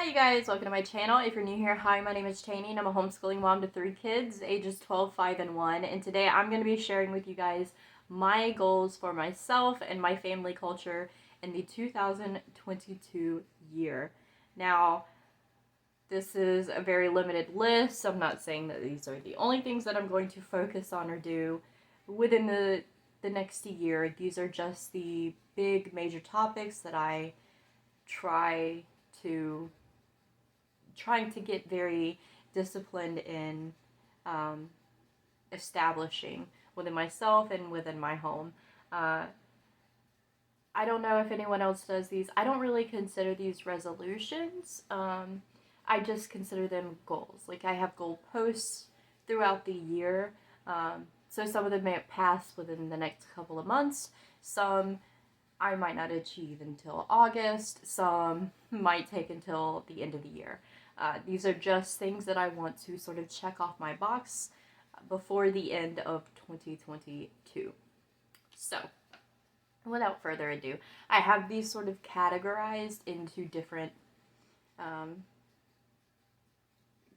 Hi you guys, welcome to my channel. If you're new here, hi, my name is Cheney and I'm a homeschooling mom to 3 kids, ages 12, 5, and 1. And today I'm going to be sharing with you guys my goals for myself and my family culture in the 2022 year. Now, this is a very limited list. I'm not saying that these are the only things that I'm going to focus on or do within the next year. These are just the big major topics that I try to trying to get very disciplined in um, establishing within myself and within my home. Uh, I don't know if anyone else does these. I don't really consider these resolutions. I just consider them goals. Like I have goal posts throughout the year. So some of them may pass within the next couple of months. Some I might not achieve until August. Some might take until the end of the year. These are just things that I want to sort of check off my box before the end of 2022. So, without further ado, I have these sort of categorized into different um,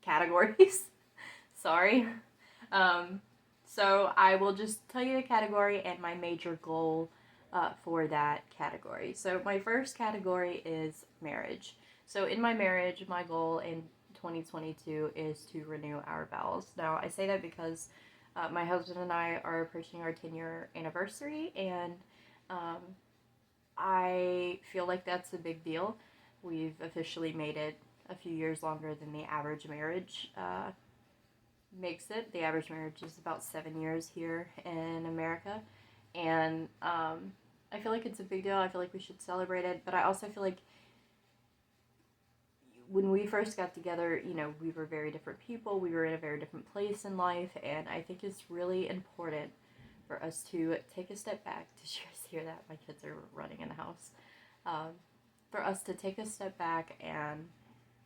categories. Sorry. Um, so, I will just tell you the category and my major goal for that category. So, my first category is marriage. So, in my marriage, my goal in 2022 is to renew our vows. Now, I say that because my husband and I are approaching our 10-year anniversary, and um, I feel like that's a big deal. We've officially made it a few years longer than the average marriage makes it. The average marriage is about 7 years here in America, and I feel like it's a big deal. I feel like we should celebrate it, but I also feel like when we first got together, we were very different people. We were in a very different place in life, and I think it's really important for us to take a step back. Did you guys hear that? My kids are running in the house. Um, for us to take a step back and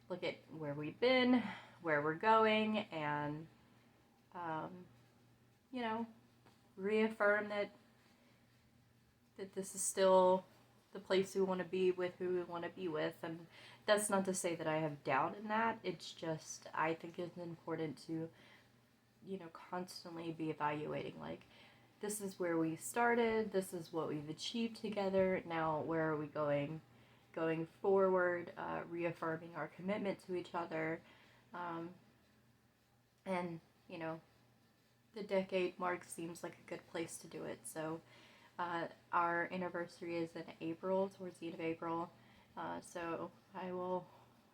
look at where we've been, where we're going, and um, you know, reaffirm that this is still the place we want to be with, who we want to be with. And that's not to say that I have doubt in that. It's just I think it's important to constantly be evaluating, like, this is where we started, this is what we've achieved together, now where are we going forward, reaffirming our commitment to each other. And the decade mark seems like a good place to do it. So our anniversary is in April, towards the end of April. So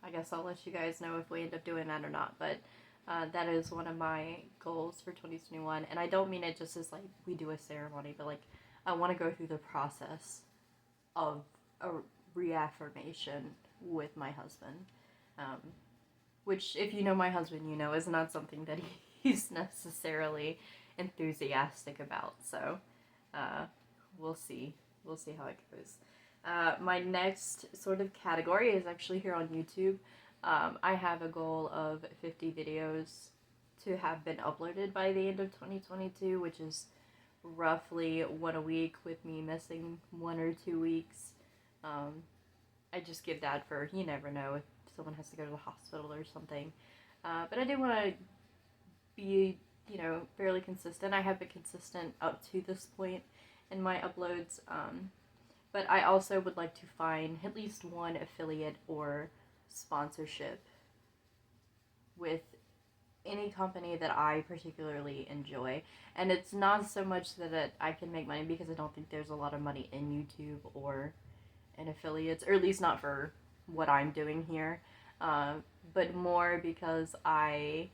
I guess I'll let you guys know if we end up doing that or not. But that is one of my goals for 2021. And I don't mean it just as like we do a ceremony, but like I want to go through the process of a reaffirmation with my husband. Um, which, if you know my husband, is not something that he's necessarily enthusiastic about. So, uh, we'll see. We'll see how it goes. My next sort of category is actually here on YouTube. I have a goal of 50 videos to have been uploaded by the end of 2022, which is roughly one a week, with me missing 1 or 2 weeks. Um, I just give that for you never know if someone has to go to the hospital or something. But I do want to be, fairly consistent. I have been consistent up to this point in my uploads. But I also would like to find at least one affiliate or sponsorship with any company that I particularly enjoy. And it's not so much that I can make money, because I don't think there's a lot of money in YouTube or in affiliates, or at least not for what I'm doing here. Uh, but more because I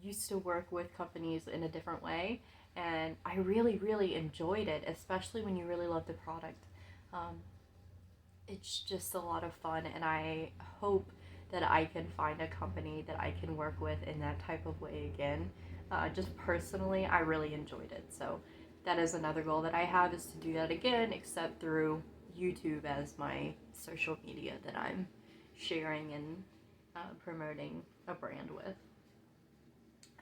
used to work with companies in a different way, and I really, really enjoyed it, especially when you really love the product. Um, it's just a lot of fun, and I hope that I can find a company that I can work with in that type of way again. Just personally, I really enjoyed it. So that is another goal that I have, is to do that again, except through YouTube as my social media that I'm sharing and promoting a brand with.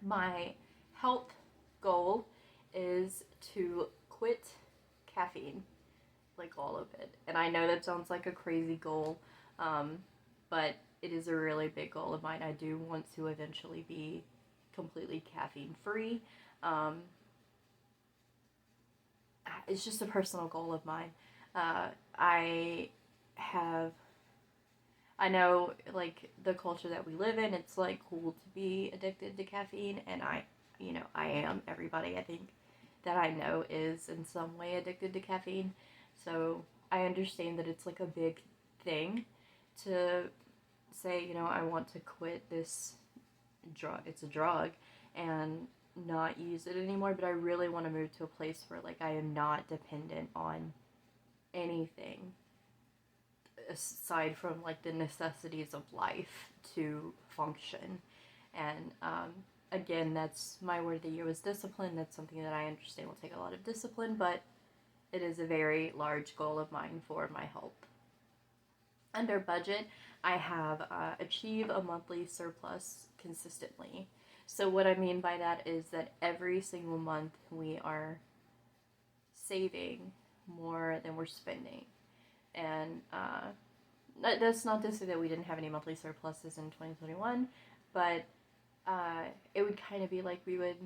My health goal is to quit caffeine, like all of it. And I know that sounds like a crazy goal, um, but it is a really big goal of mine. I do want to eventually be completely caffeine free. Um, it's just a personal goal of mine. I have, I know, like, the culture that we live in, it's like cool to be addicted to caffeine, and I am. Everybody I think that I know is in some way addicted to caffeine. So I understand that it's like a big thing to say, I want to quit this drug. It's a drug, and not use it anymore, but I really want to move to a place where, like, I am not dependent on anything aside from, like, the necessities of life to function. And again, that's my word of the year was discipline. That's something that I understand will take a lot of discipline, but it is a very large goal of mine for my health. Under budget, I have achieve a monthly surplus consistently. So what I mean by that is that every single month we are saving more than we're spending. And that's not to say that we didn't have any monthly surpluses in 2021, but it would kind of be like we would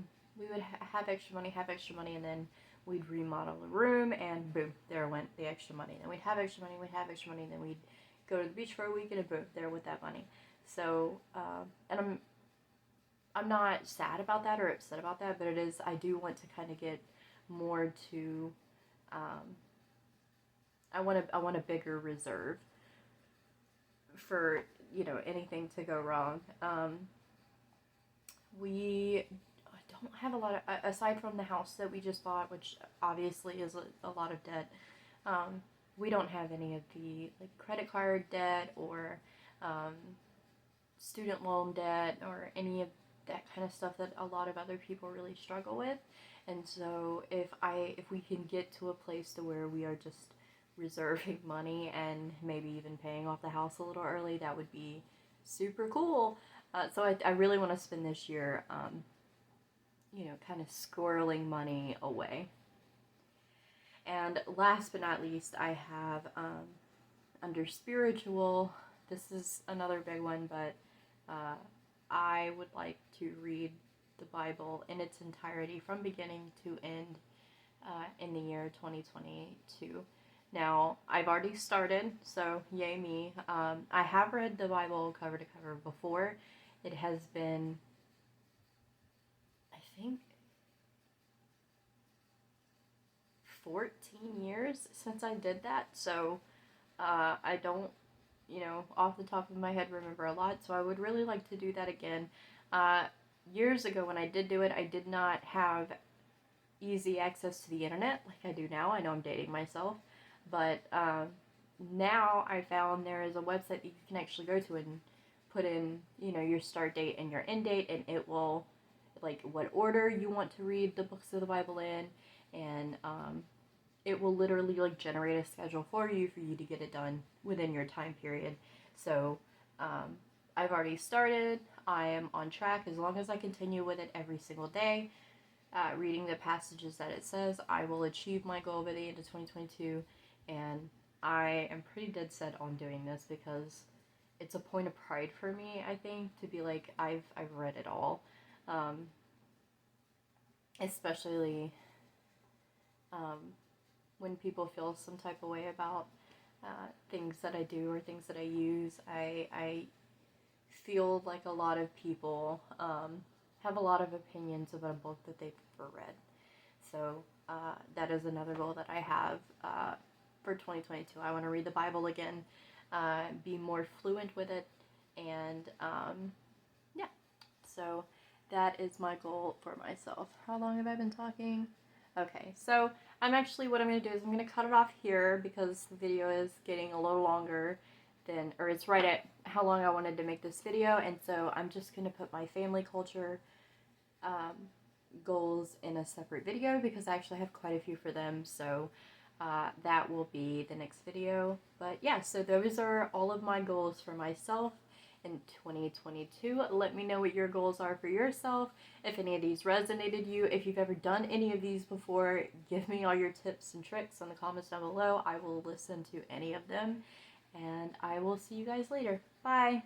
have extra money, and then we'd remodel a room, and boom, there went the extra money. And we'd have extra money, and then we'd go to the beach for a week, and boom, there went that money. So, and I'm not sad about that or upset about that, but it is, I do want to kind of get more to, I want a bigger reserve for, anything to go wrong. We don't have a lot of, aside from the house that we just bought, which obviously is a lot of debt, we don't have any of the, like, credit card debt or student loan debt or any of that kind of stuff that a lot of other people really struggle with. And so if we can get to a place to where we are just reserving money and maybe even paying off the house a little early, that would be super cool. So I really want to spend this year, kind of squirreling money away. And last but not least, I have under spiritual, this is another big one, but I would like to read the Bible in its entirety from beginning to end in the year 2022. Now, I've already started, so yay me. I have read the Bible cover to cover before. It has been, I think, 14 years since I did that, so I don't, off the top of my head remember a lot, so I would really like to do that again. Years ago when I did do it, I did not have easy access to the internet like I do now. I know I'm dating myself, but now I found there is a website that you can actually go to and put in, your start date and your end date, and it will, like, what order you want to read the books of the Bible in, and it will literally, like, generate a schedule for you to get it done within your time period. So I've already started. I am on track. As long as I continue with it every single day, reading the passages that it says, I will achieve my goal by the end of 2022. And I am pretty dead set on doing this because it's a point of pride for me, I think, to be like, I've read it all. Especially when people feel some type of way about things that I do or things that I use. I feel like a lot of people have a lot of opinions about a book that they've never read. So that is another goal that I have for 2022. I want to read the Bible again, be more fluent with it, and yeah. So that is my goal for myself. How long have I been talking? Okay, so what I'm going to do is I'm going to cut it off here because the video is getting a little longer than, or it's right at how long I wanted to make this video, and so I'm just going to put my family culture goals in a separate video because I actually have quite a few for them, so that will be the next video. But yeah, so those are all of my goals for myself in 2022. Let me know what your goals are for yourself, if any of these resonated you. If you've ever done any of these before, give me all your tips and tricks in the comments down below. I will listen to any of them. and I will see you guys later. Bye!